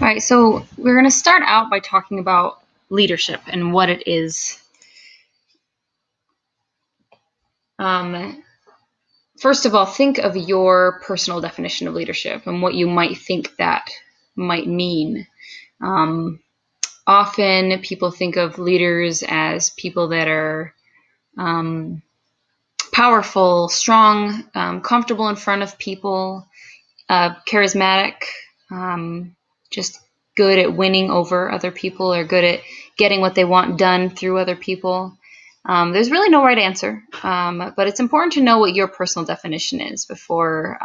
All right, so we're going to start out by talking about leadership and what it is. First of all, think of your personal definition of leadership and what you might think that might mean. Often people think of leaders as people that are powerful, strong, comfortable in front of people, charismatic, just good at winning over other people or good at getting what they want done through other people. There's really no right answer, but it's important to know what your personal definition is before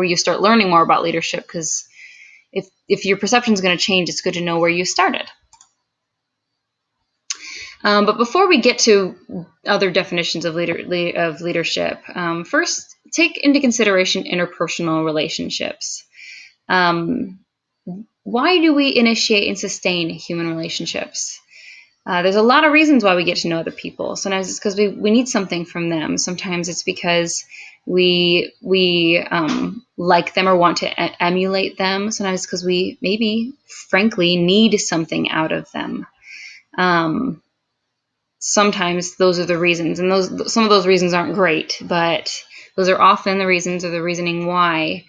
you start learning more about leadership, because if your perception is going to change, it's good to know where you started. But before we get to other definitions of leadership, first take into consideration interpersonal relationships. Why do we initiate and sustain human relationships? There's a lot of reasons why we get to know other people. Sometimes it's because we need something from them. Sometimes it's because we like them or want to emulate them. Sometimes it's because we maybe, frankly, need something out of them. Sometimes those are the reasons, and some of those reasons aren't great, but those are often the reasons or the reasoning why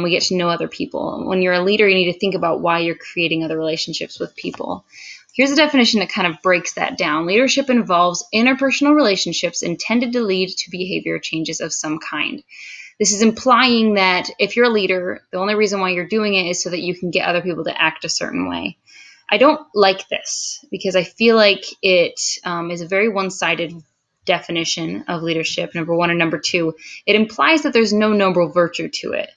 we get to know other people. When you're a leader, you need to think about why you're creating other relationships with people. Here's a definition that kind of breaks that down. Leadership involves interpersonal relationships intended to lead to behavior changes of some kind. This is implying that if you're a leader, the only reason why you're doing it is so that you can get other people to act a certain way. I don't like this because I feel like it is a very one-sided definition of leadership, number one, and number two, it implies that there's no noble virtue to it.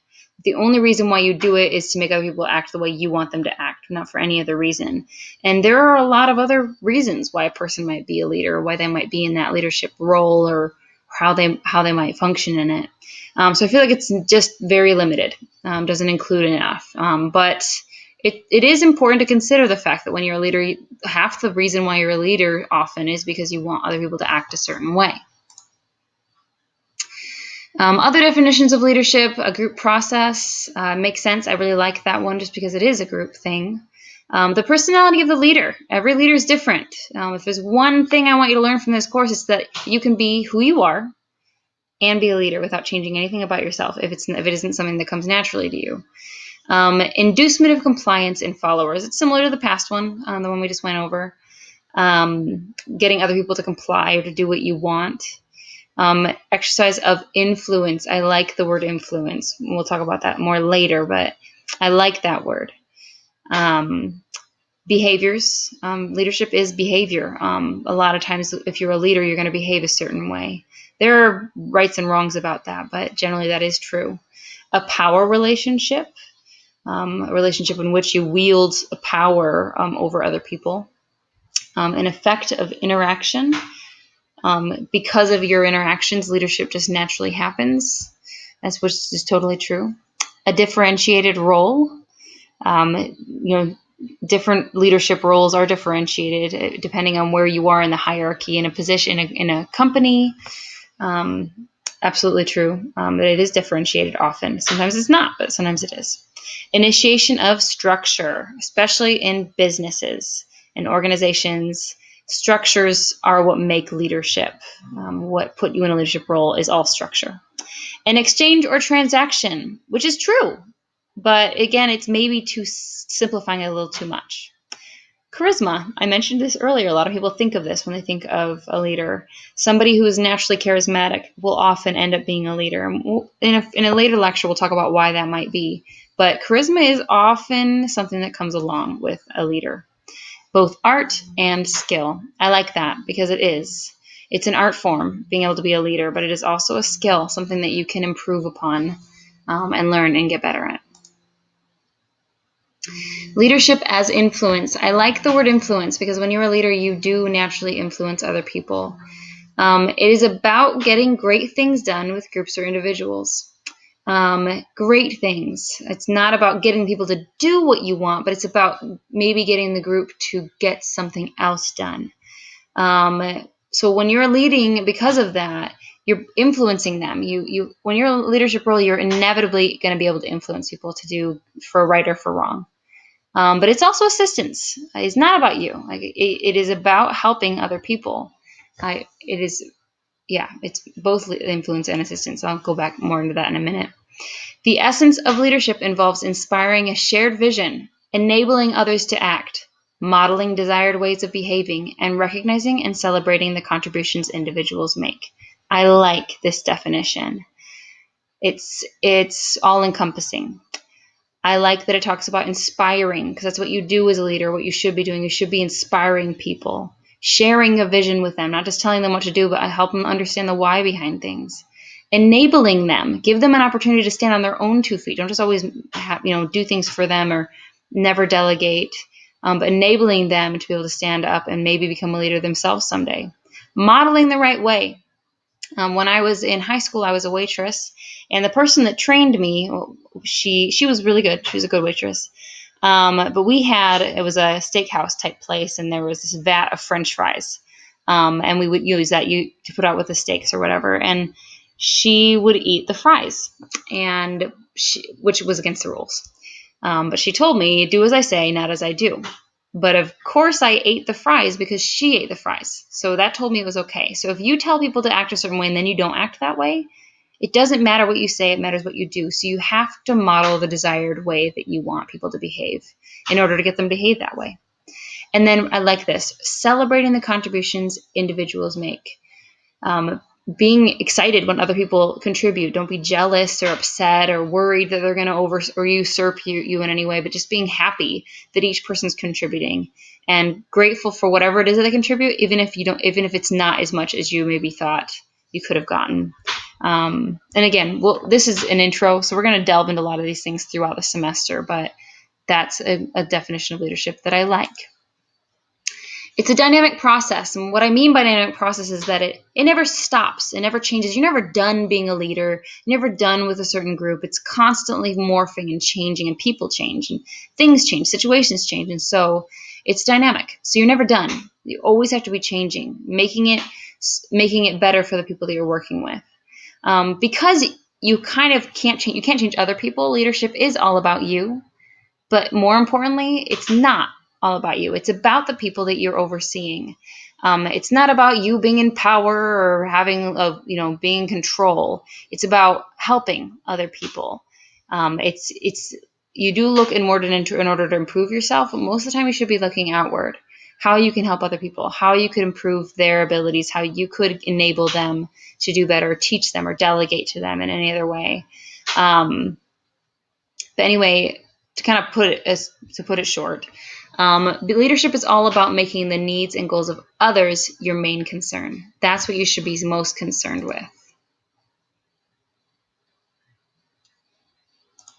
The only reason why you do it is to make other people act the way you want them to act, not for any other reason. And there are a lot of other reasons why a person might be a leader, or why they might be in that leadership role, or how they might function in it. So I feel like it's just very limited, doesn't include enough. But it is important to consider the fact that when you're a leader, half the reason why you're a leader often is because you want other people to act a certain way. Other definitions of leadership, a group process, makes sense. I really like that one just because it is a group thing. The personality of the leader. Every leader is different. If there's one thing I want you to learn from this course, it's that you can be who you are and be a leader without changing anything about yourself if it isn't something that comes naturally to you. Inducement of compliance in followers. It's similar to the past one, the one we just went over. Getting other people to comply or to do what you want. Exercise of influence. I like the word influence. We'll talk about that more later, but I like that word. Behaviors. Leadership is behavior. A lot of times, if you're a leader, you're going to behave a certain way. There are rights and wrongs about that, but generally that is true. A power relationship. A relationship in which you wield power over other people. An effect of interaction. Because of your interactions, leadership just naturally happens. Which is totally true. A differentiated role. Different leadership roles are differentiated depending on where you are in the hierarchy in a position in a company. Absolutely true. That it is differentiated often. Sometimes it's not, but sometimes it is. Initiation of structure, especially in businesses and organizations. Structures are what make leadership. What put you in a leadership role is all structure. An exchange or transaction, which is true, but again, it's maybe simplifying it a little too much. Charisma. I mentioned this earlier. A lot of people think of this when they think of a leader. Somebody who is naturally charismatic will often end up being a leader. In a later lecture, we'll talk about why that might be. But charisma is often something that comes along with a leader. Both art and skill. I like that because it is. It's an art form, being able to be a leader, but it is also a skill, something that you can improve upon and learn and get better at. Leadership as influence. I like the word influence because when you're a leader, you do naturally influence other people. It is about getting great things done with groups or individuals. Great things. It's not about getting people to do what you want, but it's about maybe getting the group to get something else done. So when you're leading, because of that, you're influencing them. When you're in a leadership role, you're inevitably going to be able to influence people to do for right or for wrong. But it's also assistance. It's not about you. Like it is about helping other people. It is, yeah, it's both influence and assistance. I'll go back more into that in a minute. The essence of leadership involves inspiring a shared vision, enabling others to act, modeling desired ways of behaving, and recognizing and celebrating the contributions individuals make. I like this definition. It's all encompassing. I like that it talks about inspiring, because that's what you do as a leader, what you should be doing. You should be inspiring people, sharing a vision with them, not just telling them what to do, but help them understand the why behind things. Enabling them, give them an opportunity to stand on their own 2 feet. Don't just always do things for them or never delegate, but enabling them to be able to stand up and maybe become a leader themselves someday. Modeling the right way. When I was in high school, I was a waitress, and the person that trained me, she was really good. She was a good waitress. But it was a steakhouse type place, and there was this vat of French fries, and we would use that to put out with the steaks or whatever. And she would eat the fries, which was against the rules. But she told me, do as I say, not as I do. But of course, I ate the fries because she ate the fries. So that told me it was okay. So if you tell people to act a certain way and then you don't act that way, it doesn't matter what you say, it matters what you do. So you have to model the desired way that you want people to behave in order to get them to behave that way. And then I like this, celebrating the contributions individuals make. Being excited when other people contribute. Don't be jealous or upset or worried that they're going to or usurp you in any way, but just being happy that each person's contributing and grateful for whatever it is that they contribute, even if it's not as much as you maybe thought you could have gotten. And again, this is an intro, so we're going to delve into a lot of these things throughout the semester, but that's a definition of leadership that I like. It's a dynamic process. And what I mean by dynamic process is that it never stops. It never changes. You're never done being a leader. You're never done with a certain group. It's constantly morphing and changing, and people change and things change, situations change. And so it's dynamic. So you're never done. You always have to be changing, making it better for the people that you're working with. Because you kind of can't change other people. Leadership is all about you. But more importantly, it's not all about you. It's about the people that you're overseeing. It's not about you being in power or being in control. It's about helping other people. You do look inward in order to improve yourself, but most of the time you should be looking outward. How you can help other people, how you could improve their abilities, how you could enable them to do better, teach them, or delegate to them in any other way. But anyway, to kind of put it short, leadership is all about making the needs and goals of others your main concern. That's what you should be most concerned with.